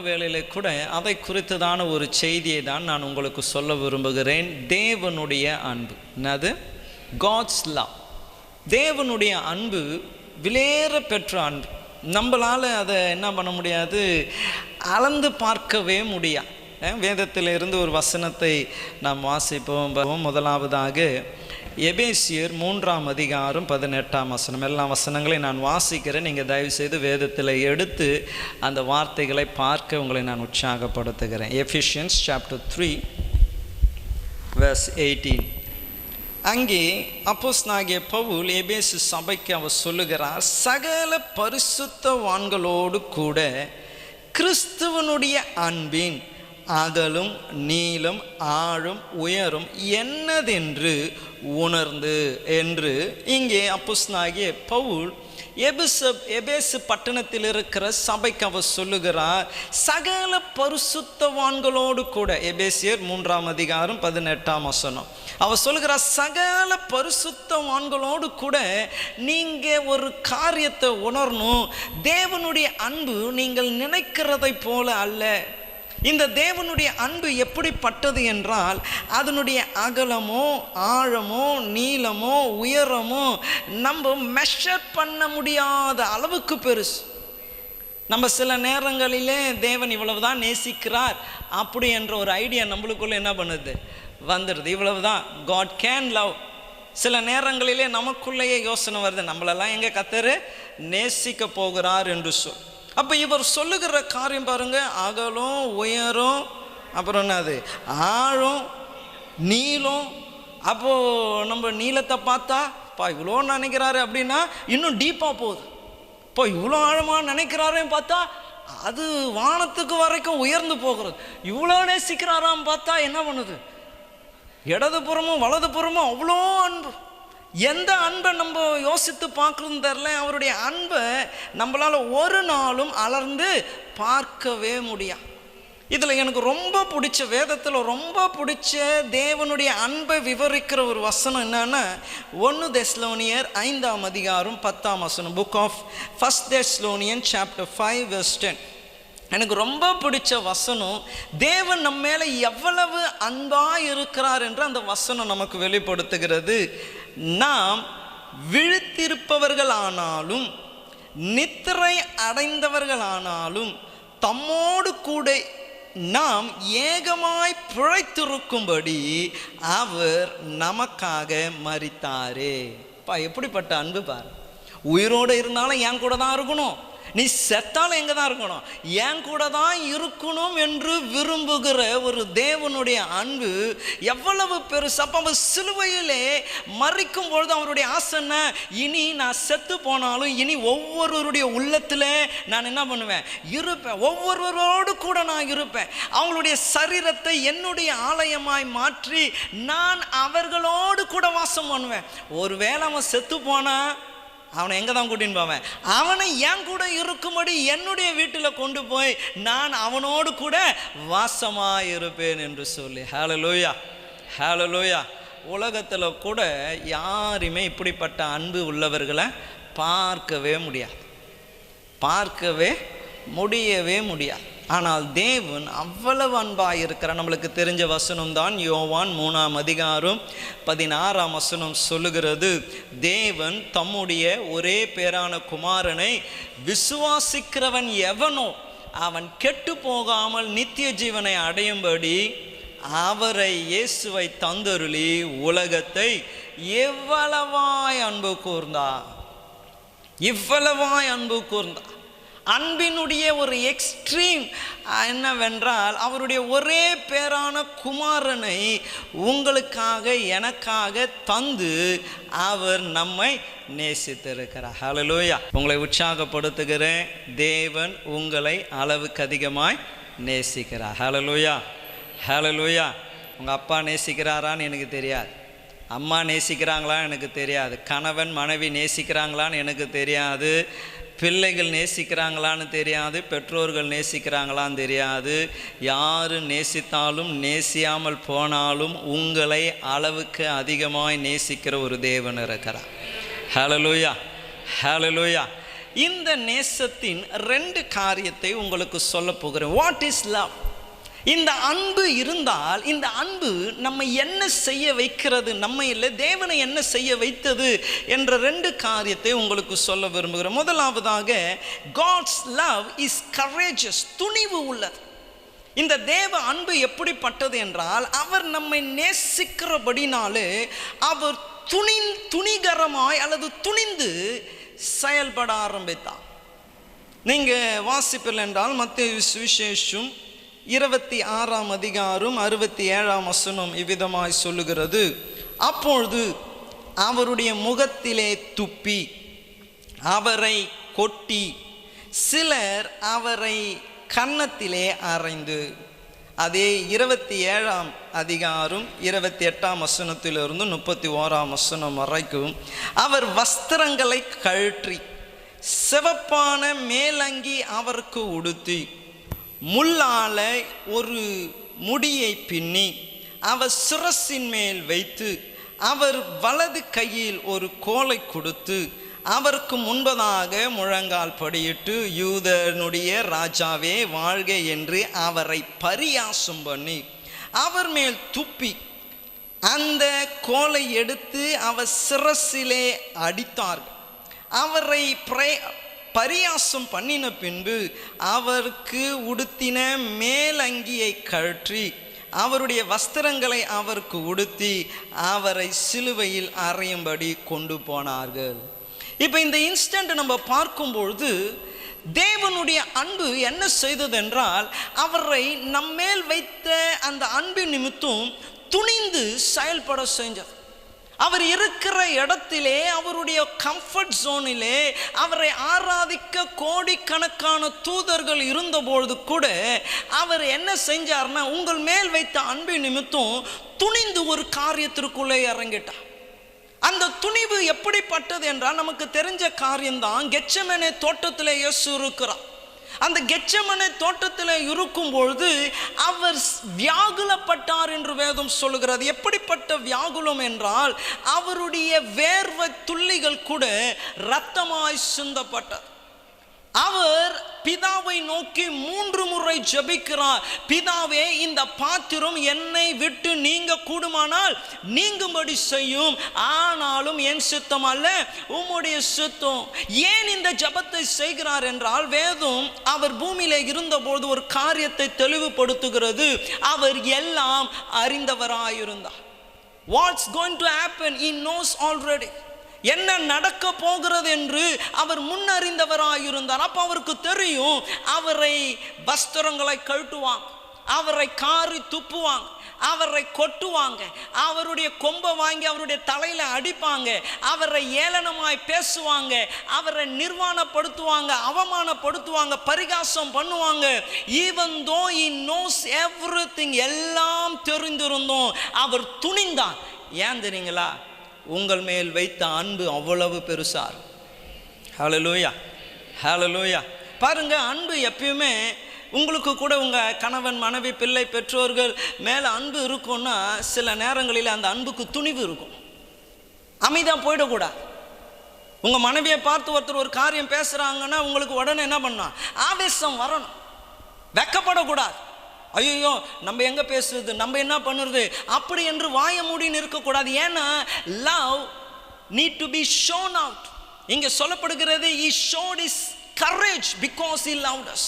வேளையிலே கூட அதை குறித்ததான ஒரு செய்தியை தான் நான் உங்களுக்கு சொல்ல விரும்புகிறேன். தேவனுடைய அன்பு. என்னது? God's love. தேவனுடைய அன்பு விலையேற பெற்ற அன்பு. நம்மளால் அதை என்ன பண்ண முடியாது, அளந்து பார்க்கவே முடியாது. வேதத்தில் இருந்து ஒரு வசனத்தை நாம் வாசிப்போம். முதலாவதாக எபேசியர் 3ஆம் அதிகாரம் 18ஆம் வசனம். எல்லா வசனங்களையும் நான் வாசிக்கிறேன். நீங்கள் தயவுசெய்து வேதத்தில் எடுத்து அந்த வார்த்தைகளை பார்க்க உங்களை நான் உற்சாகப்படுத்துகிறேன். Ephesians chapter 3 verse 18. அங்கே அப்போஸ்தலனாகிய பவுல் எபேசு சபைக்கு அவர் சொல்லுகிறார், சகல பரிசுத்தவான்களோடு கூட கிறிஸ்துவனுடைய அன்பின் அகலும் நீளம் ஆழும் உயரும் என்னதென்று உணர்ந்து என்று இங்கே அப்போஸ்தலனாகிய பவுல் எபேசு பட்டணத்தில் இருக்கிற சபைக்கு அவர் சொல்லுகிறார், சகல பரிசுத்தவான்களோடு கூட. எபேசியர் 3ஆம் அதிகாரம் 18ஆம் வசனம். அவர் சொல்லுகிறார், சகல பரிசுத்தவான்களோடு கூட நீங்கள் ஒரு காரியத்தை உணரணும். தேவனுடைய அன்பு நீங்கள் நினைக்கிறதை போல அல்ல. இந்த தேவனுடைய அன்பு எப்படிப்பட்டது என்றால், அதனுடைய அகலமோ ஆழமோ நீளமோ உயரமோ நம்ம மெஷர் பண்ண முடியாத அளவுக்கு பெருசு. நம்ம சில நேரங்களிலே தேவன் இவ்வளவுதான் நேசிக்கிறார் அப்படி என்ற ஒரு ஐடியா நம்மளுக்குள்ள என்ன பண்ணுது, வந்துடுது. இவ்வளவுதான், காட் கேன் லவ். சில நேரங்களிலே நமக்குள்ளேயே யோசனை வருது, நம்மளெல்லாம் எங்கே கர்த்தர் நேசிக்க போகிறார் என்று சொல். அப்போ இவர் சொல்லுகிற காரியம் பாருங்க, அகலும் உயரும், அப்புறம் என்னது, ஆழம் நீளம். அப்போது நம்ம நீளத்தை பார்த்தா இவ்வளோ நினைக்கிறாரு அப்படின்னா இன்னும் டீப்பாக போகுது. இப்போ இவ்வளோ ஆழமாக நினைக்கிறாரேன்னு பார்த்தா அது வானத்துக்கு வரைக்கும் உயர்ந்து போகிறது. இவ்வளோ நேசிக்கிறாரான்னு பார்த்தா என்ன பண்ணுது, இடதுபுறமும் வலதுபுறமும் அவ்வளோ அன்பு. எந்த அன்பை நம்ம யோசித்து பார்க்கறதுன்னு தெரில. அவருடைய அன்பை நம்மளால் ஒரு நாளும் அளர்ந்து பார்க்கவே முடியாது. இதில் எனக்கு ரொம்ப பிடிச்ச, வேதத்தில் ரொம்ப பிடிச்ச தேவனுடைய அன்பை விவரிக்கிற ஒரு வசனம் என்னன்னா, 1 தெசலோனியர் 5ஆம் அதிகாரம் 10ஆம் வசனம். Book of 1 Thessalonian chapter 5 verse 10. எனக்கு ரொம்ப பிடிச்ச வசனம். தேவன் நம்ம மேலே எவ்வளவு அன்பாக இருக்கிறார் என்று அந்த வசனம் நமக்கு வெளிப்படுத்துகிறது. நாம் விழித்திருப்பவர்களானாலும் நித்திரை அடைந்தவர்களானாலும் தம்மோடு கூட நாம் ஏகமாய் பிழைத்திருக்கும்படி அவர் நமக்காக மரித்தாரே. எப்படிப்பட்ட அன்பு பாரு. உயிரோடு இருந்தாலும் என் கூட தான் இருக்கணும், நீ செத்தாலும் எங்கே தான் இருக்கணும், என் கூட தான் இருக்கணும் என்று விரும்புகிற ஒரு தேவனுடைய அன்பு எவ்வளவு பெருசு. அப்போ அவர் சிலுவையிலே மரிக்கும் பொழுது அவருடைய ஆசை, இனி நான் செத்து போனாலும் இனி ஒவ்வொருவருடைய உள்ளத்தில் நான் என்ன பண்ணுவேன், இருப்பேன். ஒவ்வொருவரோடு கூட நான் இருப்பேன். அவங்களுடைய சரீரத்தை என்னுடைய ஆலயமாய் மாற்றி நான் அவர்களோடு கூட வாசம் பண்ணுவேன். ஒருவேளை அவன் செத்து போனா அவனை எங்கே தான் கூட்டின்னு போவேன், அவனை என் கூட இருக்கும்படி என்னுடைய வீட்டில் கொண்டு போய் நான் அவனோடு கூட வாசமாக இருப்பேன் என்று சொல்லி. ஹல்லேலூயா, ஹல்லேலூயா. உலகத்தில் கூட யாருமே இப்படிப்பட்ட அன்பு உள்ளவர்களை பார்க்கவே முடியாது, பார்க்கவே முடியவே முடியாது. ஆனால் தேவன் அவ்வளவு அன்பாக இருக்கிறார். நம்மளுக்கு தெரிஞ்ச வசனம் தான் யோவான் 3ஆம் அதிகாரம் 16ஆம் வசனம் சொல்லுகிறது, தேவன் தம்முடைய ஒரே பேரான குமாரனை விசுவாசிக்கிறவன் எவனோ அவன் கெட்டு போகாமல் நித்திய ஜீவனை அடையும்படி அவரை இயேசுவை தந்தருளி உலகத்தை எவ்வளவாய் அன்பு கூர்ந்தார், இவ்வளவாய் அன்பு கூர்ந்தார். அன்பினுடைய ஒரு எக்ஸ்ட்ரீம் என்னவென்றால், அவருடைய ஒரே பேரான குமாரனை உங்களுக்காக எனக்காக தந்து அவர் நம்மை நேசித்திருக்கிறார். ஹல்லேலூயா. உங்களை உற்சாகப்படுத்துகிறேன், தேவன் உங்களை அளவுக்கு அதிகமாய் நேசிக்கிறார். ஹல்லேலூயா, ஹல்லேலூயா. உங்கள் அப்பா நேசிக்கிறாரான்னு எனக்கு தெரியாது, அம்மா நேசிக்கிறாங்களான்னு எனக்கு தெரியாது, கணவன் மனைவி நேசிக்கிறாங்களான்னு எனக்கு தெரியாது, பிள்ளைகள் நேசிக்கிறாங்களான்னு தெரியாது, பெற்றோர்கள் நேசிக்கிறாங்களான்னு தெரியாது. யார் நேசித்தாலும் நேசியாமல் போனாலும் உங்களை அளவுக்கு அதிகமாய் நேசிக்கிற ஒரு தேவன் இருக்கிறார். ஹல்லேலூயா, ஹல்லேலூயா. இந்த நேசத்தின் 2 காரியத்தை உங்களுக்கு சொல்ல போகிறேன். What is love? இந்த அன்பு இருந்தால் இந்த அன்பு நம்ம என்ன செய்ய வைக்கிறது, நம்ம இல்லை தேவனை என்ன செய்ய வைத்தது என்ற 2 காரியத்தை உங்களுக்கு சொல்ல விரும்புகிறேன். முதலாவதாக, God's love is courageous, துணிவு உள்ளது. இந்த தேவ அன்பு எப்படிப்பட்டது என்றால், அவர் நம்மை நேசிக்கிறபடினாலே அவர் துணிகரமாய் அல்லது துணிந்து செயல்பட ஆரம்பித்தார். நீங்கள் வாசிப்பில் என்றால் மத்தேயு சுவிசேஷம் 26ஆம் அதிகாரம் 67ஆம் வசனம் இவ்விதமாய் சொல்லுகிறது. அப்பொழுது அவருடைய முகத்திலே துப்பி அவரை கொட்டி சிலர் அவரை கன்னத்திலே அறைந்து. அதே 27ஆம் அதிகாரம் 28ஆம் வசனத்திலிருந்து 31ஆம் வசனம் வரைக்கும் அவர் வஸ்திரங்களை கழற்றி சிவப்பான மேலங்கி அவருக்கு உடுத்தி முள்ளால ஒரு முடியை பின்னி அவர் சிரசின் மேல் வைத்து அவர் வலது கையில் ஒரு கோலை கொடுத்து அவருக்கு முன்பதாக முழங்கால் படியிட்டு, யூதனுடைய ராஜாவே வாழ்க என்று அவரை பரியாசம் பண்ணி அவர் மேல் துப்பி அந்த கோலை எடுத்து அவர் சிரசிலே அடித்தார்கள். அவரை பரியாசம் பண்ணின பின்பு அவருக்கு உடுத்தின மேலங்கியை கழற்றி அவருடைய வஸ்திரங்களை அவருக்கு உடுத்தி அவரை சிலுவையில் அறையும்படி கொண்டு போனார்கள். இப்போ இந்த இன்ஸ்டன்ட் நம்ம பார்க்கும்பொழுது தேவனுடைய அன்பு என்ன செய்தது என்றால், அவரை நம்மேல் வைத்த அந்த அன்பு நிமித்தம் துணிந்து செயல்பட செஞ்சது. அவர் இருக்கிற இடத்திலே, அவருடைய கம்ஃபர்ட் ஜோனிலே அவரை ஆராதிக்க கோடிக்கணக்கான தூதர்கள் இருந்தபொழுது கூட அவர் என்ன செஞ்சார்னா, உங்கள் மேல் வைத்த அன்பு நிமித்தம் துணிந்து ஒரு காரியத்திற்குள்ளே இறங்கிட்டார். அந்த துணிவு எப்படிப்பட்டது என்றால், நமக்கு தெரிஞ்ச காரியம்தான். கெத்செமனே தோட்டத்திலே இயேசு இருக்கிறார். அந்த கெத்செமனே தோட்டத்தில் இருக்கும் பொழுது அவர் வியாகுலப்பட்டார் என்று வேதம் சொல்லுகிறது. எப்படிப்பட்ட வியாகுலம் என்றால், அவருடைய வேர்வை துள்ளிகள் கூட இரத்தமாய் சிந்தப்பட்டார். அவர் பிதாவை நோக்கி 3 முறை ஜெபிக்கிறார். பிதாவே, இந்த பாத்திரம் என்னை விட்டு நீங்க கூடுமானால் நீங்கும்படி செய்யும், ஆனாலும் என் சித்தம் அல்ல உம்முடைய சித்தம். ஏன் இந்த ஜெபத்தை செய்கிறார் என்றால், வேதம் அவர் பூமியிலே இருந்தபோது ஒரு காரியத்தை தெளிவுபடுத்துகிறது. அவர் எல்லாம் அறிந்தவராயிருந்தார். What's going to happen? He knows already. என்ன நடக்க போகிறது என்று அவர் முன்னறிந்தவராயிருந்தார். அப்போ அவருக்கு தெரியும், அவரை வஸ்திரங்களை கழட்டுவாங்க, அவரை காரி துப்புவாங்க, அவரை கொட்டுவாங்க, அவருடைய கொம்பை வாங்கி அவருடைய தலையில அடிப்பாங்க, அவரை ஏளனமாய் பேசுவாங்க, அவரை நிர்வாணப்படுத்துவாங்க, அவமானப்படுத்துவாங்க, பரிகாசம் பண்ணுவாங்க. Even though he knows everything, எல்லாம் தெரிந்திருந்தோம் அவர் துணிந்தார். ஏன் தெரியுங்களா? உங்கள் மேல் வைத்த அன்பு அவ்வளவு பெருசார். ஹல்லேலூயா, ஹல்லேலூயா. பாருங்க, அன்பு எப்பயுமே உங்களுக்கு கூட உங்கள் கணவன் மனைவி பிள்ளை பெற்றோர்கள் மேலே அன்பு இருக்கும்னா சில நேரங்களில் அந்த அன்புக்கு துணிவு இருக்கும். அமைதியாக போயிடக்கூடாது. உங்கள் மனைவியை பார்த்து ஒருத்தர் ஒரு காரியம் பேசுகிறாங்கன்னா உங்களுக்கு உடனே என்ன பண்ணணும்? ஆவேசம் வரணும், வெக்கப்படக்கூடாது. ஐயோ நம்ம எங்கே பேசுறது, நம்ம என்ன பண்ணுறது அப்படி என்று வாய மூடின்னு இருக்கக்கூடாது. ஏன்னா love need to be shown out. இங்கே சொல்லப்படுகிறது, he showed his courage because he loved us.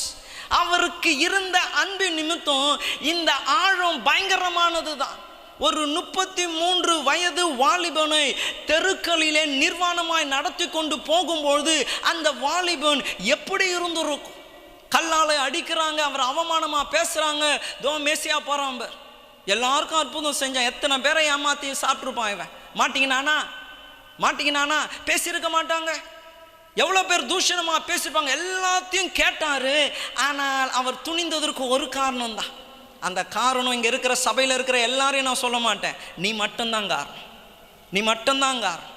அவருக்கு இருந்த அன்பு நிமித்தம் இந்த ஆழம் பயங்கரமானது தான். ஒரு 33 வயது வாலிபனை தெருக்களிலே நிர்வாணமாய் நடத்தி கொண்டு போகும்பொழுது அந்த வாலிபன் எப்படி இருந்திருக்கும்? கல்லால் அடிக்கிறாங்க, அவர் அவமானமாக பேசுகிறாங்க, தோ மேசியா போகிறான், எல்லாருக்கும் அற்புதம் செஞ்சான், எத்தனை பேரை ஏமாற்றி சாப்பிட்ருப்பான் இவன். மாட்டிக்கினானா பேசியிருக்க மாட்டாங்க. எவ்வளோ பேர் தூஷணமாக பேசியிருப்பாங்க, எல்லாத்தையும் கேட்டார். ஆனால் அவர் துணிந்ததற்கு ஒரு காரணம் தான். அந்த காரணம் இங்கே இருக்கிற சபையில் இருக்கிற எல்லாரையும் நான் சொல்ல மாட்டேன், நீ மட்டும்தான் காரணம், நீ மட்டும்தான் காரணம்.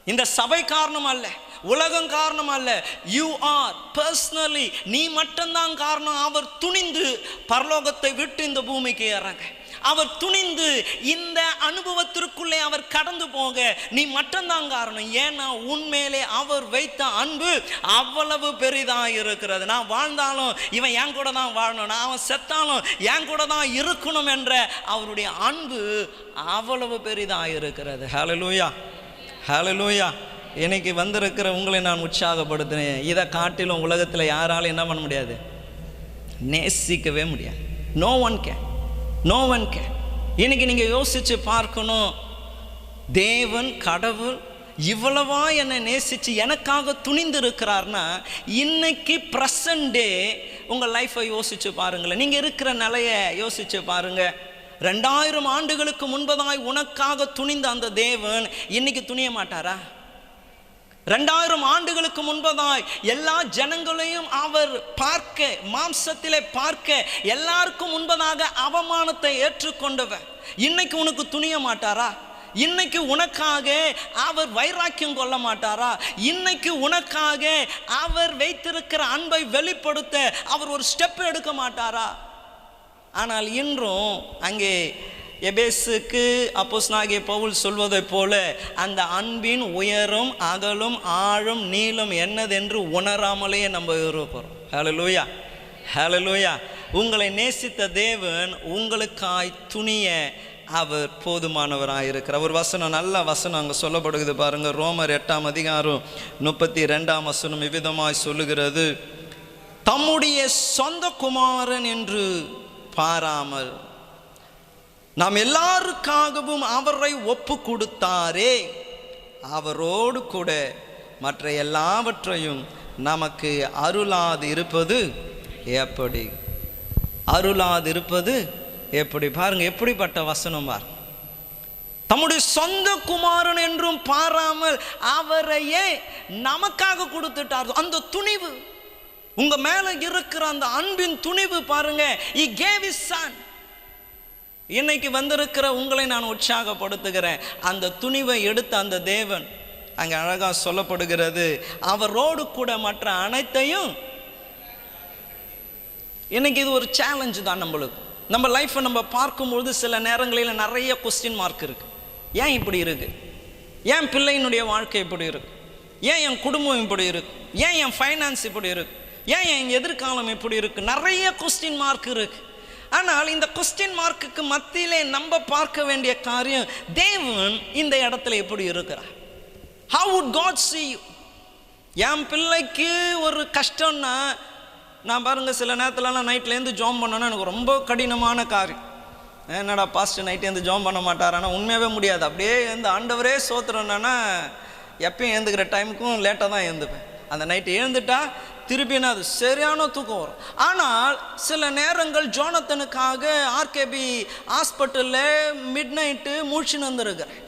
இந்த சபை காரணம் அல்ல, உலகம் காரணம் அல்ல, யூ ஆர் பர்சனலி, நீ மட்டும்தான் காரணம். அவர் துணிந்து பரலோகத்தை விட்டு இந்த பூமிக்கு இறங்க. அவர் துணிந்து இந்த அனுபவத்திற்குள்ளே அவர் கடந்து போக நீ மட்டும்தான் காரணம். ஏன்னா உன்மேலே அவர் வைத்த அன்பு அவ்வளவு பெரிதாக இருக்கிறது. நான் வாழ்ந்தாலும் இவன் என் கூட தான் வாழணும், நான் அவன் செத்தாலும் என் கூட தான் இருக்கணும் என்ற அவருடைய அன்பு அவ்வளவு பெரிதாக இருக்கிறது. ஹல்லேலூயா, ஹல்லேலூயா. இன்னைக்கு வந்திருக்கிற உங்களை நான் உற்சாகப்படுத்தினேன். இதை காட்டிலும் உலகத்தில் யாராலும் என்ன பண்ண முடியாது, நேசிக்கவே முடியாது. No one can. இன்னைக்கு நீங்கள் யோசித்து பார்க்கணும், தேவன் கடவுள் இவ்வளவா என்னை நேசித்து எனக்காக துணிந்து இருக்கிறார்னா, இன்னைக்கு ப்ரெசன்ட் டே உங்கள் லைஃப்பை யோசித்து பாருங்களேன். நீங்கள் இருக்கிற நிலையை யோசித்து பாருங்கள். 2000 ஆண்டுகளுக்கு முன்பதாய் உனக்காக துணிந்த அந்த தேவன் இன்னைக்கு துணிய மாட்டாரா? 2000 ஆண்டுகளுக்கு முன்பதாய் எல்லா ஜனங்களையும் அவர் பார்க்க, மாம்சத்திலே பார்க்க, எல்லாருக்கும் முன்பதாக அவமானத்தை ஏற்றுக்கொண்டவர் இன்னைக்கு உனக்கு துணிய மாட்டாரா? இன்னைக்கு உனக்காக அவர் வைராக்கியம் கொள்ள மாட்டாரா? இன்னைக்கு உனக்காக அவர் வைத்திருக்கிற அன்பை வெளிப்படுத்த அவர் ஒரு ஸ்டெப் எடுக்க மாட்டாரா? ஆனால் இன்றும் அங்கே எபேசுக்கு அப்போஸ்தலனாகிய பவுல் சொல்வதை போல அந்த அன்பின் உயரம், அகலும், ஆழம், நீளம் என்னதென்று உணராமலேயே நம்ம இருக்கிறோம். ஹல்லேலூயா, ஹல்லேலூயா. உங்களை நேசித்த தேவன் உங்களுக்காய் துணிய அவர் போதுமானவராக இருக்கிறார். ஒரு வசனம், நல்ல வசனம் அங்கே சொல்லப்படுகிறது பாருங்க. ரோமர் 8ஆம் அதிகாரம் 32ஆம் வசனம் இவ்விதமாய் சொல்லுகிறது, தம்முடைய சொந்த குமாரன் என்று பாராமல் நாம் எல்லாருக்காகவும் அவரை ஒப்பு கொடுத்தாரே, அவரோடு கூட மற்ற எல்லாவற்றையும் நமக்கு அருளாது இருப்பது எப்படி? அருளாது இருப்பது எப்படி? பாருங்க, எப்படிப்பட்ட வசனம் பாருங்க. தம்முடைய சொந்த குமாரன் என்றும் பாராமல் அவரையே நமக்காக கொடுத்துட்டார். அந்த துணிவு, உங்க மேல இருக்கிற அந்த அன்பின் துணிவு பாருங்க. He gave his son. இன்னைக்கு வந்திருக்கிற உங்களை நான் உற்சாகப்படுத்துகிறேன். அந்த துணிவை எடுத்த அந்த தேவன் அங்கே அழகா சொல்லப்படுகிறது, அவரோடு கூட மற்ற அனைத்தையும். இன்னைக்கு இது ஒரு சேலஞ்சு தான் நம்மளுக்கு. நம்ம லைஃப்பை நம்ம பார்க்கும்பொழுது சில நேரங்களில் நிறைய கொஸ்டின் மார்க் இருக்கு. ஏன் இப்படி இருக்கு? ஏன் பிள்ளையினுடைய வாழ்க்கை இப்படி இருக்கு? ஏன் என் குடும்பம் இப்படி இருக்கு? ஏன் என் ஃபைனான்ஸ் இப்படி இருக்கு? ஏன் என் எதிர்காலம் இப்படி இருக்கு? நிறைய கொஸ்டின் மார்க் இருக்கு. ஆனால் இந்த கொஸ்டின் மார்க்குக்கு மத்தியிலே நம்ம பார்க்க வேண்டிய காரியம், தேவன் இந்த இடத்துல எப்படி இருக்கிறார்? How would God see you? என் பிள்ளைக்கு ஒரு கஷ்டம்னா, நான் பாருங்க சில நேரத்துலலாம் நைட்லேருந்து ஜாம் பண்ணோன்னா எனக்கு ரொம்ப கடினமான காரியம். என்னடா பாஸ்டர் நைட்லேருந்து ஜாம் பண்ண மாட்டார்? ஆனால் உண்மையாகவே முடியாது. அப்படியே எழுந்து ஆண்டவரே சோத்துறேன்னா எப்பயும் எழுந்துக்கிற டைமுக்கும் லேட்டாக தான் எழுந்துப்பேன். அந்த நைட்டு எழுந்துட்டா திருப்பினா அது சரியான தூக்கம் வரும். ஆனால் சில நேரங்கள் ஜோனத்தனுக்காக ஆர்கேபி ஹாஸ்பிட்டலில் மிட் நைட்டு மூழ்ச்சின்னு வந்துருக்கிறேன்.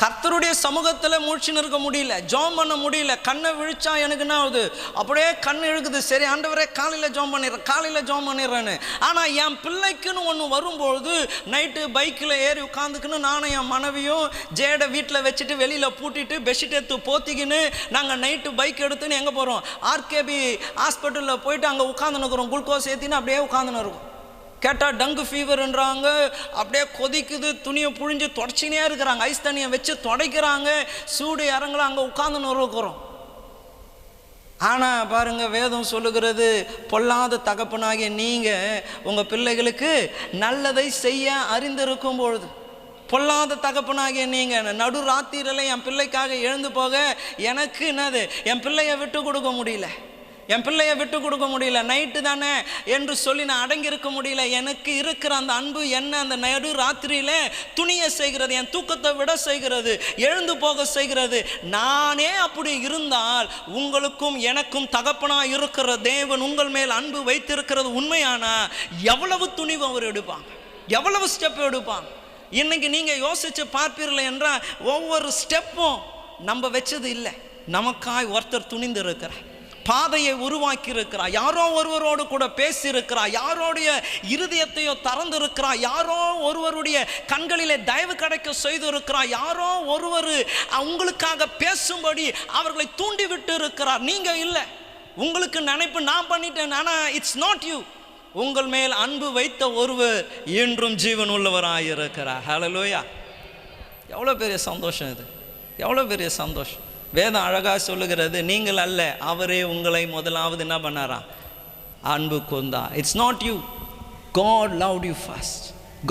கர்த்தருடைய சமூகத்தில் மூழ்ச்சின்னு இருக்க முடியல, ஜோம் பண்ண முடியல. கண்ணை விழிச்சா எனக்கு என்ன ஆகுது, அப்படியே கண் இழுக்குது. சரி ஆண்டவரே காலையில் ஜோம் பண்ணிடுறேன்னு. ஆனால் என் பிள்ளைக்குன்னு ஒன்று வரும்பொழுது நைட்டு பைக்கில் ஏறி உட்காந்துக்குன்னு நானும் என் மனைவியும் ஜேடை வீட்டில் வச்சுட்டு வெளியில் பூட்டிட்டு பெட்ஷீட் எடுத்து போத்திக்கின்னு நாங்கள் நைட்டு பைக் எடுத்துன்னு எங்கே போகிறோம், ஆர்கேபி ஹாஸ்பிட்டலில் போயிட்டு அங்கே உட்காந்துன்னு இருக்கிறோம். குளுக்கோஸ் ஏற்றின்னு அப்படியே உட்காந்துன்னு இருக்கும். கேட்டால் டங்கு ஃபீவர்ன்றாங்க. அப்படியே கொதிக்குது, துணியை புழிஞ்சு தொடச்சினே இருக்கிறாங்க. ஐஸ் தண்ணியை வச்சு துடைக்கிறாங்க. சூடு இறங்கல, அங்கே உட்காந்துன்னு இருக்கிறோம். ஆனால் பாருங்க, வேதம் சொல்லுகிறது, பொல்லாத தகப்பனாகிய நீங்கள் உங்கள் பிள்ளைகளுக்கு நல்லதை செய்ய அறிந்திருக்கும் பொழுது, பொல்லாத தகப்பனாகிய நீங்கள் நடு ராத்திரியில் என் பிள்ளைக்காக எழுந்து போக எனக்கு என்னது, என் பிள்ளையை விட்டு கொடுக்க முடியல, நைட்டு தானே என்று சொல்லி நான் அடங்கியிருக்க முடியல. எனக்கு இருக்கிற அந்த அன்பு என்ன அந்த நடு ராத்திரியில் துணிய செய்கிறது, என் தூக்கத்தை விட செய்கிறது, எழுந்து போக செய்கிறது. நானே அப்படி இருந்தால் உங்களுக்கும் எனக்கும் தகப்பனாக இருக்கிற தேவன் உங்கள் மேல் அன்பு வைத்திருக்கிறது உண்மையானா எவ்வளவு துணிவு அவர் எடுப்பாங்க, எவ்வளவு ஸ்டெப் எடுப்பாங்க. இன்னைக்கு நீங்கள் யோசித்து பார்ப்பீர்கள் என்றால் ஒவ்வொரு ஸ்டெப்பும் நம்ம வச்சது இல்லை, நமக்காய் ஒருத்தர் துணிந்து இருக்கிறார், பாதையை உருவாக்கி இருக்கிறார், யாரோ ஒருவரோடு கூட பேசி இருக்கிறார், யாரோடைய இருதயத்தையோ திறந்து இருக்கிறார், யாரோ ஒருவருடைய கண்களிலே தயவு கிடைக்க செய்து இருக்கிறார், யாரோ ஒருவர் உங்களுக்காக பேசும்படி அவர்களை தூண்டி விட்டு இருக்கிறார். நீங்க இல்லை, உங்களுக்கு நினைப்பு நான் பண்ணிட்டேன். ஆனால் இட்ஸ் நாட் யூ. உங்கள் மேல் அன்பு வைத்த ஒருவர் இன்றும் ஜீவன் உள்ளவராயிருக்கிறார். ஹல்லேலூயா. எவ்வளோ பெரிய சந்தோஷம் இது, எவ்வளோ பெரிய சந்தோஷம். வேதம் அழகாக சொல்லுகிறது, நீங்கள் அல்ல, அவரே உங்களை முதலாவது என்ன பண்ணாரா? அன்பு கொண்டா. It's not you, God loved you first.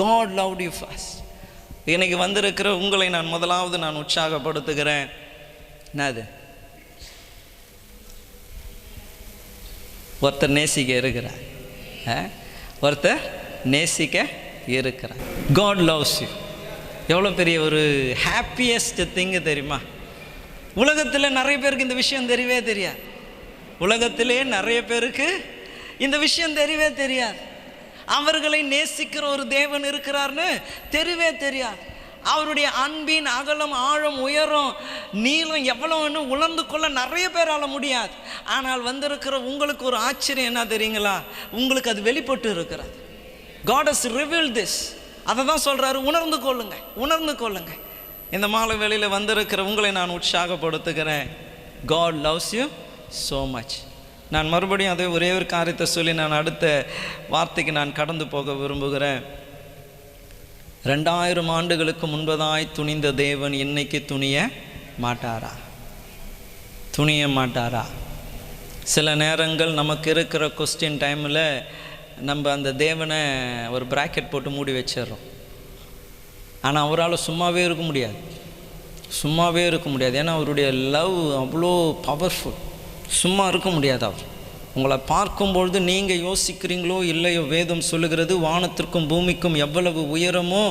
God loved you first. இன்னைக்கு வந்திருக்கிற உங்களை நான் முதலாவது நான் உற்சாகப்படுத்துகிறேன். என்னது? ஒருத்தர் நேசிக்க இருக்கிறார், ஒருத்தர் நேசிக்க இருக்கிறார். God loves you. எவ்வளோ பெரிய ஒரு ஹாப்பியஸ்ட் திங்கு தெரியுமா? உலகத்தில் நிறைய பேருக்கு இந்த விஷயம் தெரியவே தெரியாது. உலகத்திலே நிறைய பேருக்கு இந்த விஷயம் தெரியவே தெரியாது. அவர்களை நேசிக்கிற ஒரு தேவன் இருக்கிறார்னு தெரியவே தெரியாது. அவருடைய அன்பின் அகலம், ஆழம், உயரம், நீளம் எவ்வளோன்னு உணர்ந்து கொள்ள நிறைய பேரால முடியாது. ஆனால் வந்திருக்கிற உங்களுக்கு ஒரு ஆச்சரியம் என்ன தெரியுங்களா? உங்களுக்கு அது வெளிப்பட்டு இருக்கிறது. God has revealed this. அதை தான் சொல்கிறாரு, உணர்ந்து கொள்ளுங்க, உணர்ந்து கொள்ளுங்க. இந்த மாலை வேளையில் வந்திருக்கிற உங்களை நான் உற்சாகப்படுத்துகிறேன். God loves you so much. நான் மறுபடியும் அதே ஒரே ஒரு காரியத்தை சொல்லி நான் அடுத்த வார்த்தைக்கு நான் கடந்து போக விரும்புகிறேன். 2000 ஆண்டுகளுக்கு முன்பதாய் துணிந்த தேவன் இன்னைக்கு துணிய மாட்டாரா? துணிய மாட்டாரா? சில நேரங்கள் நமக்கு இருக்கிற கொஸ்டின் டைமில் நம்ம அந்த தேவனை ஒரு பிராக்கெட் போட்டு மூடி வச்சிடறோம். ஆனால் அவரால் சும்மாவே இருக்க முடியாது, சும்மாவே இருக்க முடியாது. ஏன்னா அவருடைய லவ் அவ்வளோ பவர்ஃபுல். சும்மா இருக்க முடியாது. அவர் உங்களை பார்க்கும்பொழுது நீங்கள் யோசிக்கிறீங்களோ இல்லையோ, வேதம் சொல்லுகிறது வானத்திற்கும் பூமிக்கும் எவ்வளவு உயரமோ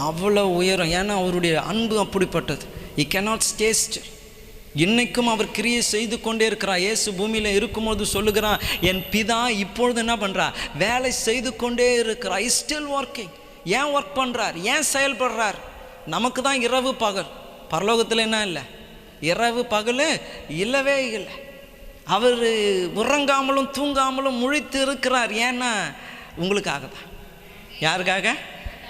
அவ்வளோ உயரம். ஏன்னா அவருடைய அன்பு அப்படிப்பட்டது. He cannot stay still. இன்னைக்கும் அவர் கிரியை செய்து கொண்டே இருக்கிறார். இயேசு பூமியில் இருக்கும்போது சொல்லுகிறான், என் பிதா இப்பொழுது என்ன பண்ணுறார்? வேலை செய்து கொண்டே இருக்கிறார். He still working. ஏன் ஒர்க் பண்ணுறார்? ஏன் செயல்படுறார்? நமக்கு தான் இரவு பகல். பரலோகத்தில் என்ன இல்லை? இரவு பகல் இல்லவே இல்லை. அவர் உறங்காமலும் தூங்காமலும் முழித்து இருக்கிறார். ஏன்னா உங்களுக்காக தான். யாருக்காக?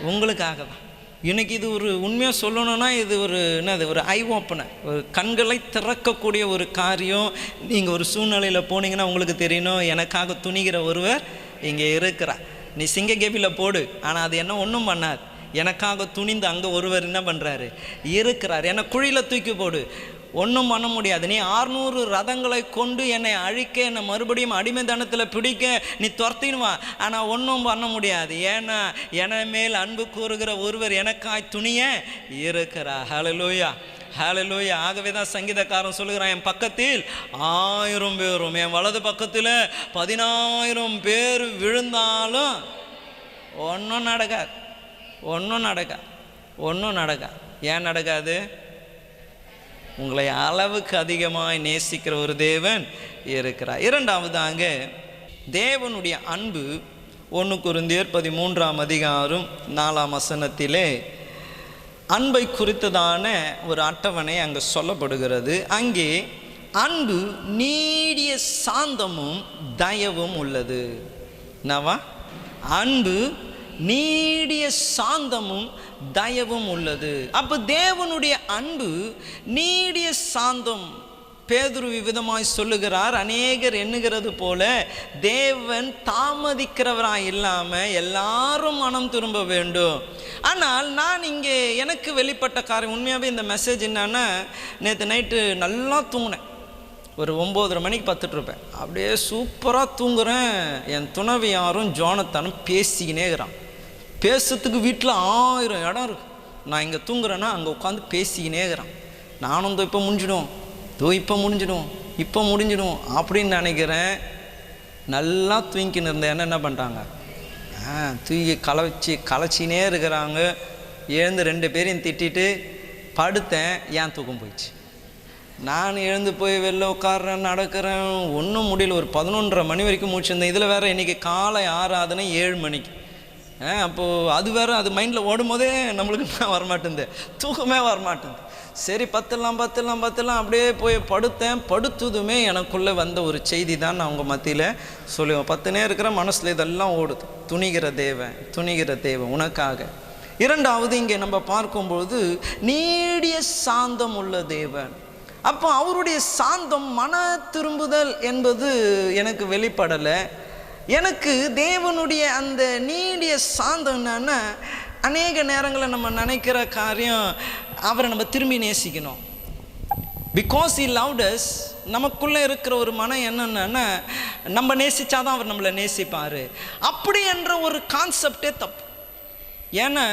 உங்களுக்காக தான். இன்றைக்கி இது ஒரு உண்மையாக சொல்லணுன்னா இது ஒரு என்னது, ஒரு ஐ ஓப்பனர், ஒரு கண்களை திறக்கக்கூடிய ஒரு காரியம். நீங்கள் ஒரு சூழ்நிலையில் போனீங்கன்னா உங்களுக்கு தெரியணும், எனக்காக துணிகிற ஒருவர் இங்கே இருக்கிறார். நீ சிங்க கேபியில் போடு, ஆனால் அது என்ன ஒன்றும் பண்ணாது. எனக்காக துணிந்து அங்கே ஒருவர் என்ன பண்ணுறாரு? இருக்கிறார். என்னை குழியில் தூக்கி போடு, ஒன்றும் பண்ண முடியாது. நீ 600 ரதங்களை கொண்டு என்னை அழிக்க, என்னை மறுபடியும் அடிமைத்தனத்தில் பிடிக்க நீ துரத்தினுவா, ஆனால் ஒன்றும் பண்ண முடியாது. ஏன்னா என மேல் அன்பு கூறுகிற ஒருவர் எனக்காய் துணிய இருக்கிறார். ஹல்லேலூயா, ஹல்லேலூயா. ஆகவே தான் சங்கீதக்காரன் சொல்லுகிறான், என் பக்கத்தில் 1000 பேரும் என் வலது பக்கத்தில் 10,000 பேர் விழுந்தாலும் ஒன்றும் நடக்காது, ஒன்றும் நடக்காது, ஒன்றும் நடக்காது. ஏன் நடக்காது? உங்களை அளவுக்கு அதிகமாய் நேசிக்கிற ஒரு தேவன் இருக்கிறார். இரண்டாவதாங்க, தேவனுடைய அன்பு 1 கொரிந்தியர் 13:4 அன்பை குறித்ததான ஒரு அட்டவணை அங்கே சொல்லப்படுகிறது. அங்கே அன்பு நீடிய சாந்தமும் தயவும் உள்ளது. என்னவா? அன்பு நீடிய சாந்தமும் தயவும் உள்ளது. அப்போ தேவனுடைய அன்பு நீடிய சாந்தம். பேதுரு விதமாய் சொல்லுகிறார், அநேகர் எண்ணுகிறது போல தேவன் தாமதிக்கிறவராய் இல்லாமல் எல்லாரும் மனம் திரும்ப வேண்டும். ஆனால் நான் இங்கே எனக்கு வெளிப்பட்ட காரியம், உண்மையாகவே இந்த மெசேஜ் என்னன்னா, நேற்று நைட்டு நல்லா தூங்கினேன். ஒரு 9:30 மணிக்கு பத்துட்ருப்பேன். அப்படியே சூப்பராக தூங்குறேன். என் துணவி யாரும் ஜோனத்தானும் பேசிக்கினே இருக்கிறான். பேசுறதுக்கு வீட்டில் 1000 இடம் இருக்குது. நான் இங்கே தூங்குறேன்னா அங்கே உட்காந்து பேசிக்கினே இருக்கிறான். நானும் இப்போ முடிஞ்சிடும், இப்போ முடிஞ்சிடும், இப்போ முடிஞ்சிடும் அப்படின்னு நினைக்கிறேன். நல்லா தூங்கின்னு இருந்தேன். என்ன பண்ணுறாங்க? தூக்கி கலைச்சினே இருக்கிறாங்க. எழுந்து 2 பேரையும் திட்டிட்டு படுத்தேன். ஏன் தூக்கம் போயிடுச்சு. நான் எழுந்து போய் வெளில உட்காடுறேன், நடக்கிறேன், ஒன்றும் முடியல. ஒரு 11:30 மணி வரைக்கும் முடிச்சிருந்தேன். இதில் வேறு இன்றைக்கி காலை ஆராதனை 7 மணிக்கு. அப்போது அது வேறு, அது மைண்டில் ஓடும் போதே நம்மளுக்கு வரமாட்டேங்குது, தூக்கமே வரமாட்டேங்குது. சரி பத்தலாம் அப்படியே போய் படுத்தேன். படுத்ததுமே எனக்குள்ளே வந்த ஒரு செய்தி தான் நான் உங்கள் மத்தியில் சொல்லுவேன். 10 இருக்கிற மனசில் இதெல்லாம் ஓடுது. துணிகிற தேவன் உனக்காக. இரண்டாவது இங்கே நம்ம பார்க்கும்பொழுது நீடிய சாந்தம் உள்ள தேவன். அப்போ அவருடைய சாந்தம், மன திரும்புதல் என்பது எனக்கு வெளிப்படலை. எனக்கு தேவனுடைய அந்த நீடிய சாந்தம் என்னன்னா, அநேக நேரங்களில் நம்ம நினைக்கிற காரியம் அவரை நம்ம திரும்பி நேசிக்கணும். Because he loved us. நமக்குள்ளே இருக்கிற ஒரு மனம் என்னன்னா, நம்ம நேசித்தாதான் அவர் நம்மளை நேசிப்பார் அப்படி என்ற ஒரு கான்செப்டே தப்பு. ஏன்னா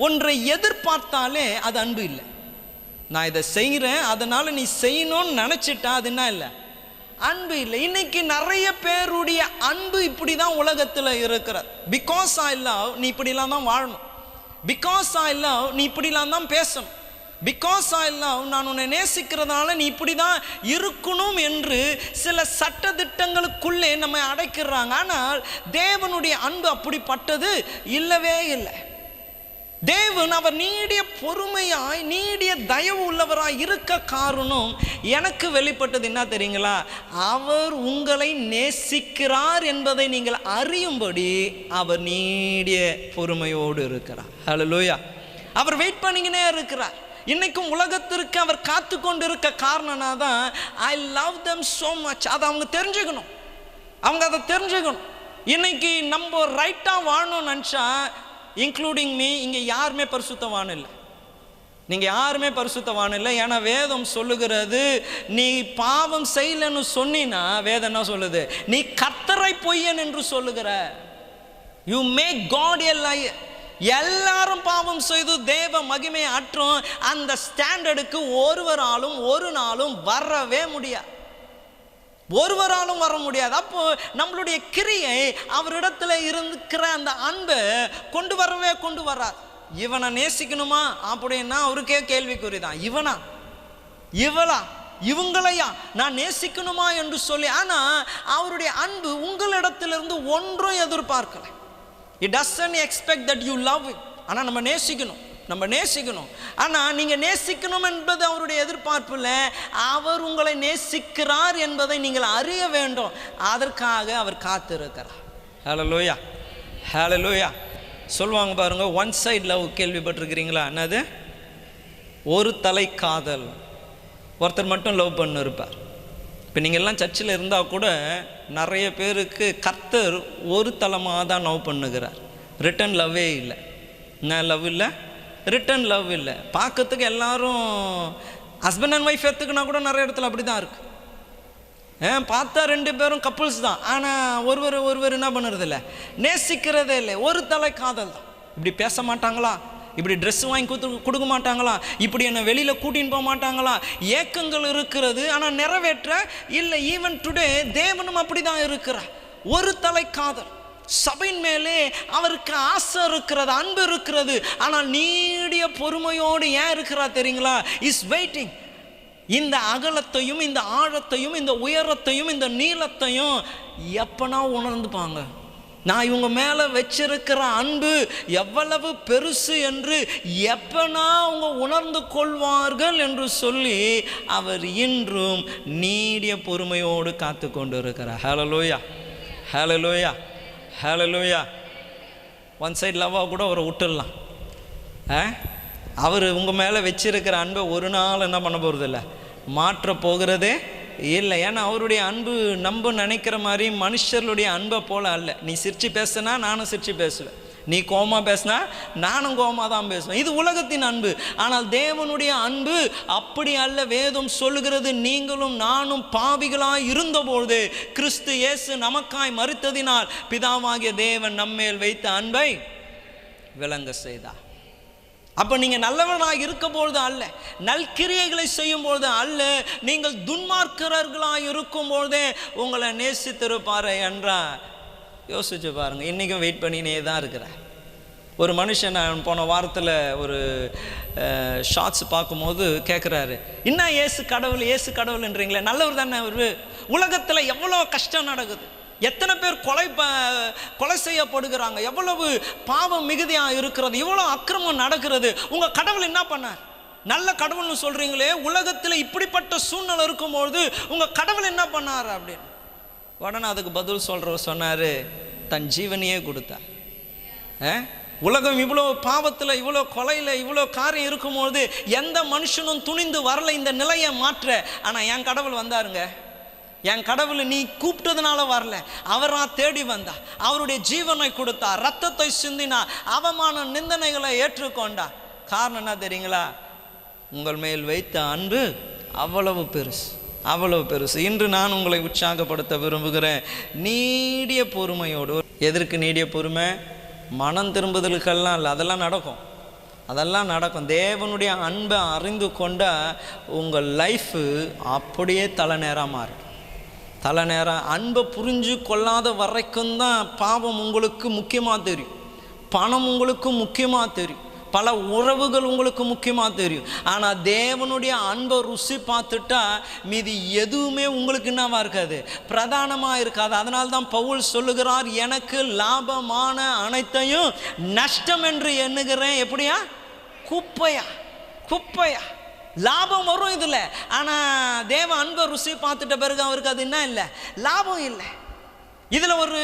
ஒன்றை எதிர்பார்த்தாலே அது அன்பு இல்லை. நான் இதை செய்கிறேன் அதனால் நீ செய்யணும்னு நினச்சிட்டா அது என்ன இல்லை, அன்பு இல்லை. இன்னைக்கு நிறைய பேருடைய அன்பு இப்படி தான் உலகத்தில் இருக்கிறது. பிகாஸ் ஐ லவ், நீ இப்படிலாம் தான் வாழணும். பிகாஸ் ஐ லவ், நீ இப்படிலாம் தான் பேசணும். பிகாஸ் ஐ லவ், நான் உன்னை நேசிக்கிறதுனால நீ இப்படி தான் இருக்கணும் என்று சில சட்டதிட்டங்களுக்குள்ளே நம்ம அடைக்கிறாங்க. ஆனால் தேவனுடைய அன்பு அப்படிப்பட்டது இல்லவே இல்லை. தேவன் அவர் நீடிய பொறுமையாய் நீடிய தயவு உள்ளவராய் இருக்க காரணம் எனக்கு வெளிப்பட்டது என்ன தெரியுங்களா, அவர் உங்களை நேசிக்கிறார் என்பதை நீங்கள் அறியும்படி அவர் நீடிய பொறுமையோடு இருக்கிறார். ஹல்லேலூயா. அவர் வெயிட் பண்ணிக்கினே இருக்கிறார். இன்னைக்கும் உலகத்திற்கு அவர் காத்து கொண்டு இருக்க காரணம்னா தான் I love them so much. அதை அவங்க தெரிஞ்சுக்கணும், அவங்க அதை தெரிஞ்சுக்கணும். இன்னைக்கு நம்ம ரைட்டாக வாழணும்னு நினச்சா, இன்க்ளூடிங் மீ, இங்கே யாருமே பரிசுத்தவான் இல்லை. நீங்கள் யாருமே பரிசுத்தவான் இல்லை. ஏன்னா வேதம் சொல்லுகிறது, நீ பாவம் செய்யலன்னு சொன்னா வேதம் என்ன சொல்லுது, நீ கர்த்தரை பொய்யன் என்று சொல்லுகிற. You make God a liar. எல்லாரும் பாவம் செய்து தேவ மகிமையை அற்றும் அந்த ஸ்டாண்டர்டுக்கு ஒருவராலும் ஒரு நாளும் வரவே முடியாது, ஒருவராலும் வர முடியாது. அப்போ நம்மளுடைய கிரியை அவரிடத்துல இருக்கிற அந்த அன்பை கொண்டு வராது. இவனை நேசிக்கணுமா அப்படின்னா அவருக்கே கேள்விக்குறிதான். இவளா இவங்களையா நான் நேசிக்கணுமா என்று சொல்லி. ஆனா அவருடைய அன்பு உங்களிடத்திலிருந்து ஒன்றும் எதிர்பார்க்கல. It doesn't expect that you love him. ஆனா நம்ம நேசிக்கணும். ஆனால் நீங்கள் நேசிக்கணும் என்பது அவருடைய எதிர்பார்ப்பு இல்லை. அவர் உங்களை நேசிக்கிறார் என்பதை நீங்கள் அறிய வேண்டும். அதற்காக அவர் காத்திருக்கிறார். ஹல்லேலூயா, ஹல்லேலூயா. சொல்லுவாங்க பாருங்க, ஒன் சைட் லவ் கேள்விப்பட்டிருக்கிறீங்களா? என்னது? ஒரு தலை காதல். ஒருத்தர் மட்டும் லவ் பண்ண இருப்பார். இப்போ நீங்கள் எல்லாம் சர்ச்சில் இருந்தால் கூட நிறைய பேருக்கு கர்த்தர் ஒரு தலமாக தான் லவ் பண்ணுகிறார். ரிட்டன் லவ்வே இல்லை. என்ன லவ் இல்லை? ரிட்டன் லவ் இல்லை. பார்க்கறதுக்கு எல்லாரும் ஹஸ்பண்ட் அண்ட் ஒய்ஃப் எடுத்துக்கினா கூட நிறைய இடத்துல அப்படி தான் இருக்கு. பார்த்தா ரெண்டு பேரும் கப்புள்ஸ் தான், ஆனால் ஒருவர் என்ன பண்ணுறது இல்லை, நேசிக்கிறதே இல்லை. ஒரு தலை காதல் தான். இப்படி பேச மாட்டாங்களா, இப்படி ட்ரெஸ் வாங்கி கொடுக்க மாட்டாங்களா, இப்படி என்னை வெளியில் கூட்டின்னு போக மாட்டாங்களா, ஏக்கங்கள் இருக்கிறது. ஆனால் நிறைவேற்ற இல்லை. ஈவன் டுடே தேவனும் அப்படி தான் இருக்கிறார். ஒரு தலை காதல். சபையின் மேலே அவருக்கு ஆசை இருக்கிறது, அன்பு இருக்கிறது. ஆனால் நீடிய பொறுமையோடு ஏன் இருக்கிறார் தெரியுங்களா? Is waiting. இந்த அகலத்தையும் இந்த ஆழத்தையும் இந்த உயரத்தையும் இந்த நீளத்தையும் எப்பனா உணர்ந்துப்பாங்க. நான் இவங்க மேலே வச்சிருக்கிற அன்பு எவ்வளவு பெருசு என்று எப்பனா அவங்க உணர்ந்து கொள்வார்கள் என்று சொல்லி அவர் இன்றும் நீடிய பொறுமையோடு காத்து கொண்டு இருக்கிறார். ஹல்லேலூயா, ஹல்லேலூயா, ஹல்லேலூயா. ஒன் சைட் லவ்வாக கூட அவரை விட்டுடலாம். அவர் உங்கள் மேலே வச்சிருக்கிற அன்பை ஒரு நாள் என்ன பண்ண போகிறது இல்லை, மாற்ற போகிறதே இல்லை. ஏன்னா அவருடைய அன்பு நம்ம நினைக்கிற மாதிரி மனுஷர்களுடைய அன்பை போல அல்ல. நீ சிரிச்சு பேசுனா நானும் சிரிச்சு பேசுவேன், நீ கோமா பேசினா நானும் கோமா தான் பேசுவேன். இது உலகத்தின் அன்பு. ஆனால் தேவனுடைய அன்பு அப்படி அல்ல. வேதம் சொல்லுகிறது, நீங்களும் நானும் பாவிகளாய் இருந்தபொழுது கிறிஸ்து இயேசு நமக்காய் மரித்ததினால் பிதாவாகிய தேவன் நம்மேல் வைத்த அன்பை விளங்க செய்தார். அப்போ நீங்கள் நல்லவனாக இருக்கும்பொழுது அல்ல, நல்கிரியைகளை செய்யும்பொழுது அல்ல, நீங்கள் துன்மார்க்கர்களாக இருக்கும்பொழுதே உங்களை நேசித்திருப்பார் என்றால் யோசிச்சு பாருங்கள். இன்றைக்கும் வெயிட் பண்ணினே தான் இருக்கிறேன். ஒரு மனுஷன், நான் போன வாரத்தில் ஒரு ஷார்ட்ஸ் பார்க்கும்போது கேட்குறாரு, என்ன இயேசு கடவுள்ன்றீங்களே, நல்லவர் தானே அவர்? உலகத்தில் எவ்வளோ கஷ்டம் நடக்குது, எத்தனை பேர் கொலை செய்யப்படுகிறாங்க, எவ்வளவு பாவம் மிகுதியாக இருக்கிறது, இவ்வளோ அக்கிரமம் நடக்கிறது, உங்கள் கடவுள் என்ன பண்ணார்? நல்ல கடவுள்னு சொல்கிறீங்களே, உலகத்தில் இப்படிப்பட்ட சூழ்நிலை இருக்கும்பொழுது உங்கள் கடவுள் என்ன பண்ணார் அப்படின்னு. உடனே அதுக்கு பதில் சொல்கிறவர் சொன்னார், தன் ஜீவனையே கொடுத்தார். உலகம் இவ்வளோ பாவத்தில், இவ்வளோ கொலையில், இவ்வளோ காரியம் இருக்கும்பொழுது எந்த மனுஷனும் துணிந்து வரல இந்த நிலையை மாற்ற. ஆனால் என் கடவுள் வந்தாருங்க. என் கடவுளை நீ கூப்பிட்டதுனால வரல, அவரா தேடி வந்தா, அவருடைய ஜீவனை கொடுத்தா, ரத்தத்தை சிந்தினா, அவமான நிந்தனைகளை ஏற்றுக்கொண்டா. காரணம் என்ன தெரியுங்களா? உங்கள் மேல் வைத்த அன்பு அவ்வளவு பெருசு, அவ்வளவு பெருசு. இன்று நான் உங்களை உற்சாகப்படுத்த விரும்புகிறேன். நீடிய பொறுமையோடு. எதற்கு நீடிய பொறுமை? மனம் திரும்புதலுக்கெல்லாம் இல்லை, அதெல்லாம் நடக்கும், அதெல்லாம் நடக்கும். தேவனுடைய அன்பை அறிந்து கொண்டால் உங்கள் லைஃபு அப்படியே தலை நேராக மாறும். தலை நேரம் அன்பை புரிஞ்சு கொள்ளாத வரைக்கும் தான் பாவம் உங்களுக்கு முக்கியமாக தெரியும், பணம் உங்களுக்கு முக்கியமாக தெரியும், பல உறவுகள் உங்களுக்கு முக்கியமாக தெரியும். ஆனால் தேவனுடைய அன்பை ருசி பார்த்துட்டா மீதி எதுவுமே உங்களுக்கு என்னவா இருக்காது, பிரதானமாக இருக்காது. அதனால தான் பவுல் சொல்லுகிறார், எனக்கு லாபமான அனைத்தையும் நஷ்டம் என்று எண்ணுகிறேன். எப்படியா? குப்பையா, குப்பையா. லாபம் வரும் இதில், ஆனால் தேவ அன்பை ருசி பார்த்துட்ட பிறகு அவருக்கு அது என்ன இல்லை, லாபம் இல்லை. இதில் ஒரு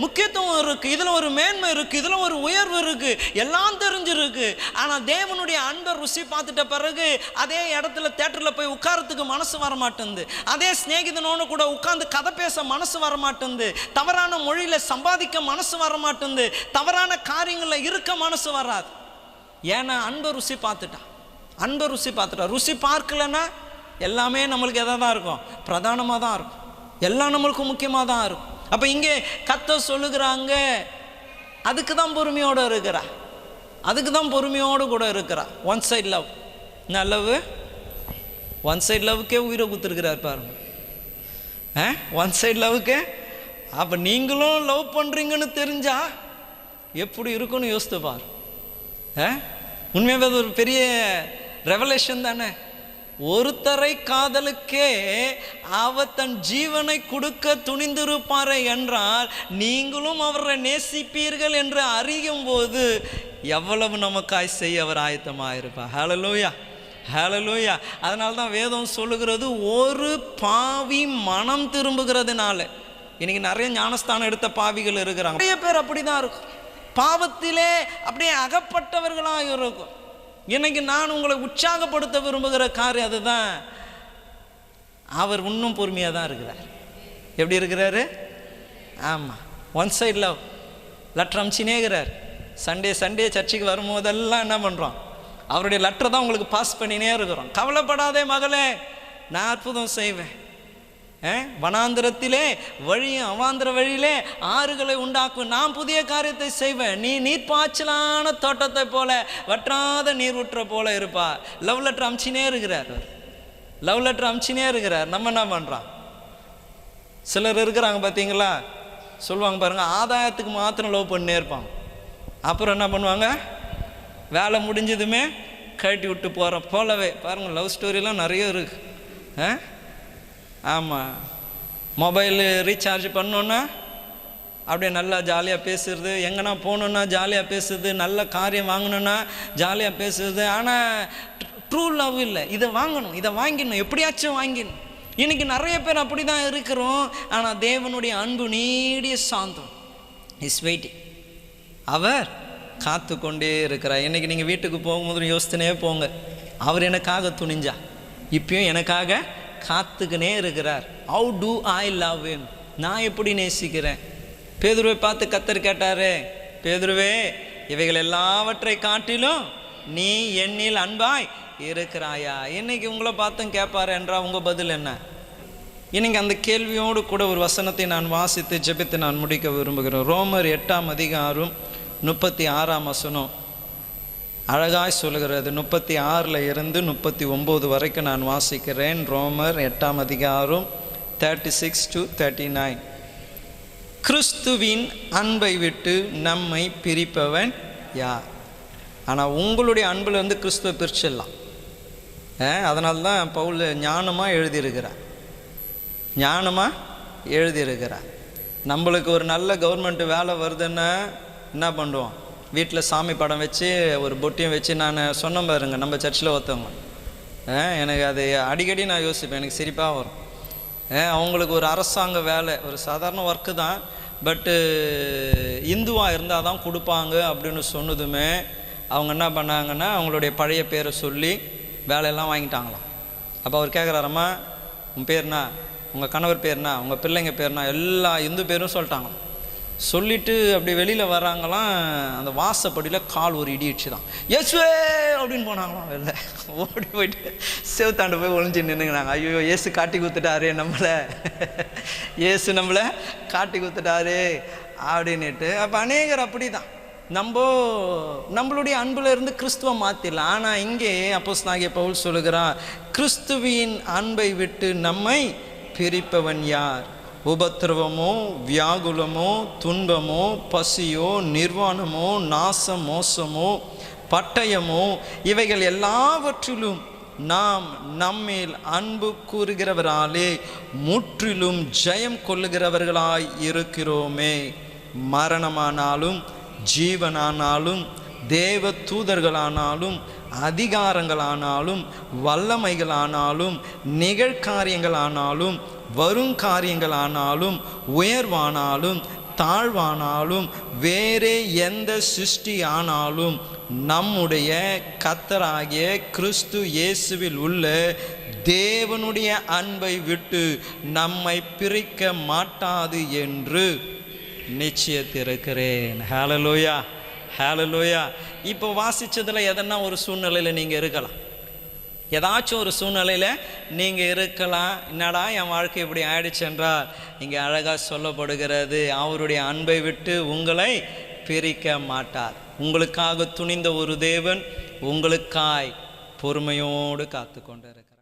முக்கியத்துவம் இருக்குது, இதில் ஒரு மேன்மை இருக்குது, இதில் ஒரு உயர்வு இருக்குது, எல்லாம் தெரிஞ்சிருக்கு. ஆனால் தேவனுடைய அன்பை ருசி பார்த்துட்ட பிறகு அதே இடத்துல தேட்டரில் போய் உட்காரத்துக்கு மனசு வர மாட்டேங்குது, அதே சிநேகிதனோடு கூட உட்காந்து கதை பேச மனசு வர மாட்டேங்குது, தவறான மொழியில் சம்பாதிக்க மனசு வர மாட்டேங்குது, தவறான காரியங்களில் இருக்க மனசு வராது. ஏன்னா அன்பை ருசி பார்த்துட்டா, அன்பை ருசி பார்த்துட்டா. ருசி பார்க்கலன்னா எல்லாமே நம்மளுக்கு எதாக தான் இருக்கும், பிரதானமாக தான் இருக்கும், எல்லாம் நம்மளுக்கு முக்கியமாக தான் இருக்கும். அப்போ இங்கே கர்த்தர் சொல்லுகிறாங்க, அதுக்கு தான் பொறுமையோடு இருக்கிறா, அதுக்கு தான் பொறுமையோடு கூட இருக்கிறா. One side love. நான் லவ் ஒன் சைட் லவ்வுக்கே உயிரை கொடுத்துருக்கிறார் பாருங்க. ஒன் சைட் லவ்வுக்கே. அப்போ நீங்களும் லவ் பண்ணுறீங்கன்னு தெரிஞ்சா எப்படி இருக்குன்னு யோசித்து பாரு. உண்மையாகவே அது ஒரு பெரிய ரெவலேஷன் தானே. ஒருத்தரை காதலுக்கே அவர் தன் ஜீவனை கொடுக்க துணிந்திருப்பாரே என்றால் நீங்களும் அவரை நேசிப்பீர்கள் என்று அறியும் போது எவ்வளவு நமக்காய் செய்ய அவர் ஆயத்தமாக இருப்பார். ஹல்லேலூயா, ஹல்லேலூயா. அதனால தான் வேதம் சொல்லுகிறது, ஒரு பாவி மனம் திரும்புகிறதுனால. இன்னைக்கு நிறைய ஞானஸ்தானம் எடுத்த பாவிகள் இருக்கிறாங்க, நிறைய பேர் அப்படி தான் இருக்கும், பாவத்திலே அப்படியே அகப்பட்டவர்களாக இருக்கும். இன்னைக்கு நான் உங்களை உற்சாகப்படுத்த விரும்புகிற காரியம் அதுதான். அவர் இன்னும் பொறுமையாக தான் இருக்கிறார். எப்படி இருக்கிறாரு? ஆமாம், ஒன் சைட் லவ். லெட்டர் அமிச்சினேங்கிறார். சண்டே சர்ச்சுக்கு வரும்போதெல்லாம் என்ன பண்ணுறோம், அவருடைய லெட்டரை தான் உங்களுக்கு பாஸ் பண்ணினே இருக்கிறோம். கவலைப்படாதே மகளே, நான் அற்புதம் செய்வேன். வனாந்திரத்திலே வழியும் அவாந்திர வழியிலே ஆறுகளை உண்டாக்குவேன், நான் புதிய காரியத்தை செய்வேன், நீ நீர்ப்பாய்ச்சலான தோட்டத்தை போல வற்றாத நீர் ஊற்ற போல இருப்பா. லவ் லெட்டர் அமிச்சினே இருக்கிறார், லவ் லெட்டர் அமிச்சினே இருக்கிறார். நம்ம என்ன பண்ணுறோம்? சிலர் இருக்கிறாங்க பார்த்தீங்களா, சொல்லுவாங்க பாருங்க, ஆதாயத்துக்கு மாத்திரம் லவ் பண்ணே இருப்பாங்க. அப்புறம் என்ன பண்ணுவாங்க, வேலை முடிஞ்சதுமே கழட்டி விட்டு போகிறோம் போலவே. பாருங்கள், லவ் ஸ்டோரிலாம் நிறைய இருக்குது. ஆமாம், மொபைல் ரீசார்ஜ் பண்ணோன்னா அப்படியே நல்லா ஜாலியாக பேசுறது, எங்கன்னா போகணுன்னா ஜாலியாக பேசுறது, நல்ல காரியம் வாங்கணுன்னா ஜாலியாக பேசுறது. ஆனால் ட்ரூ லவ் இல்லை. இதை வாங்கணும், இதை வாங்கிடணும், எப்படியாச்சும் வாங்கிடணும். இன்றைக்கி நிறைய பேர் அப்படி தான் இருக்கிறோம். ஆனால் தேவனுடைய அன்பு நீடிய சாந்தம் இஸ் வெயிட்டிங். அவர் காத்து கொண்டே இருக்கிறார். இன்றைக்கி நீங்கள் வீட்டுக்கு போகும்போது யோசித்துனே போங்க, அவர் எனக்காக துணிஞ்சா இப்பயும் எனக்காக காத்துக்குனே இருக்கிறார். How to I love him, நான் எப்படி நேசிக்கிறேன். பேதுருவை பார்த்து கர்த்தர் கேட்டாரே, பேதுருவே இவைகள் எல்லாவற்றை காட்டிலும் நீ என்னில் அன்பாய் இருக்கிறாயா? இன்னைக்கு உங்களை பார்த்தும் கேட்பாரு என்றால் உங்கள் பதில் என்ன? இன்னைக்கு அந்த கேள்வியோடு கூட ஒரு வசனத்தை நான் வாசித்து ஜெபித்து நான் முடிக்க விரும்புகிறேன். ரோமர் 8ஆம் அதிகாரம் 36ஆம் வசனம் அழகாய் சொல்லுகிறது. 36 இருந்து 39 வரைக்கும் நான் வாசிக்கிறேன். ரோமர் 8ஆம் அதிகாரம் 36 to 39. கிறிஸ்துவின் அன்பை விட்டு நம்மை பிரிப்பவன் யார்? ஆனால் உங்களுடைய அன்பிலிருந்து கிறிஸ்துவை பிரிச்சிடலாம். அதனால தான் பவுல் ஞானமாக எழுதியிருக்கிறார், ஞானமாக எழுதியிருக்கிறார். நம்மளுக்கு ஒரு நல்ல கவர்மெண்ட் வேலை வருதுன்னா என்ன பண்ணுவோம், வீட்டில் சாமி படம் வச்சு ஒரு பொட்டியும் வச்சு, நான் சொன்ன பாருங்க நம்ம சர்ச்சில் ஒருத்தவங்க, எனக்கு அது அடிக்கடி நான் யோசிப்பேன், எனக்கு சிரிப்பாக வரும். அவங்களுக்கு ஒரு அரசாங்க வேலை, ஒரு சாதாரண ஒர்க்கு தான், பட்டு இந்துவாக இருந்தால் தான் கொடுப்பாங்க அப்படின்னு சொன்னதுமே அவங்க என்ன பண்ணாங்கன்னா அவங்களுடைய பழைய பேரை சொல்லி வேலையெல்லாம் வாங்கிட்டாங்களாம். அப்போ அவர் கேட்குறாரம்மா, உன் பேர்னா, உங்கள் கணவர் பேர்னா, உங்கள் பிள்ளைங்க பேர்னா, எல்லா இந்து பேரும் சொல்லிட்டாங்க. சொல்லிவிட்டு அப்படி வெளியில் வராங்களாம். அந்த வாசப்படியில் கால் ஒரு இடி இடிச்சு தான் இயேசுவே அப்படின்னு போனாங்களாம். வெளில ஓடி போயிட்டு சேவத்தாண்டு போய் ஒளிஞ்சு நின்றுங்கிறாங்க. ஐயோ, இயேசு காட்டி கொடுத்துட்டாரு நம்மளை, இயேசு நம்மளை காட்டி கொடுத்துட்டாரு அப்படின்னுட்டு. அப்போ அநேகர் அப்படி தான் நம்மளுடைய அன்புல இருந்து கிறிஸ்துவ மாற்றிடலாம். ஆனால் இங்கே அப்போஸ்தலனாகிய பவுல் சொல்லுகிறார், கிறிஸ்துவின் அன்பை விட்டு நம்மை பிரிப்பவன் யார்? உபத்திரவமோ, வியாகுலமோ, துன்பமோ, பசியோ, நிர்வாணமோ, நாசம், மோசமோ, பட்டயமோ, இவைகள் எல்லாவற்றிலும் நாம் நம்மேல் அன்பு கூறுகிறவராலே முற்றிலும் ஜெயம் கொள்ளுகிறவர்களாய் இருக்கிறோமே. மரணமானாலும், ஜீவனானாலும், தேவ தூதர்களானாலும், அதிகாரங்களானாலும், வல்லமைகளானாலும், நிகழ்காரியங்களானாலும், வருங்காரியங்களானாலும், உயர்வானாலும், தாழ்வானாலும், வேறே எந்த சிருஷ்டி ஆனாலும் நம்முடைய கர்த்தராகிய கிறிஸ்து இயேசுவில் உள்ள தேவனுடைய அன்பை விட்டு நம்மை பிரிக்க மாட்டாது என்று நிச்சயத்திருக்கிறேன். ஹல்லேலூயா, ஹல்லேலூயா. இப்போ வாசித்ததில் எதனா ஒரு சூழ்நிலையில் நீங்கள் இருக்கலாம், ஏதாச்சும் ஒரு சூழ்நிலையில் நீங்கள் இருக்கலாம். என்னடா என் வாழ்க்கை இப்படி ஆயிடுச்சு என்றால், இங்கே அழகாக சொல்லப்படுகிறது, அவருடைய அன்பை விட்டு உங்களை பிரிக்க மாட்டார். உங்களுக்காக துணிந்த ஒரு தேவன் உங்களுக்காய் பொறுமையோடு காத்து கொண்டிருக்கிறார்.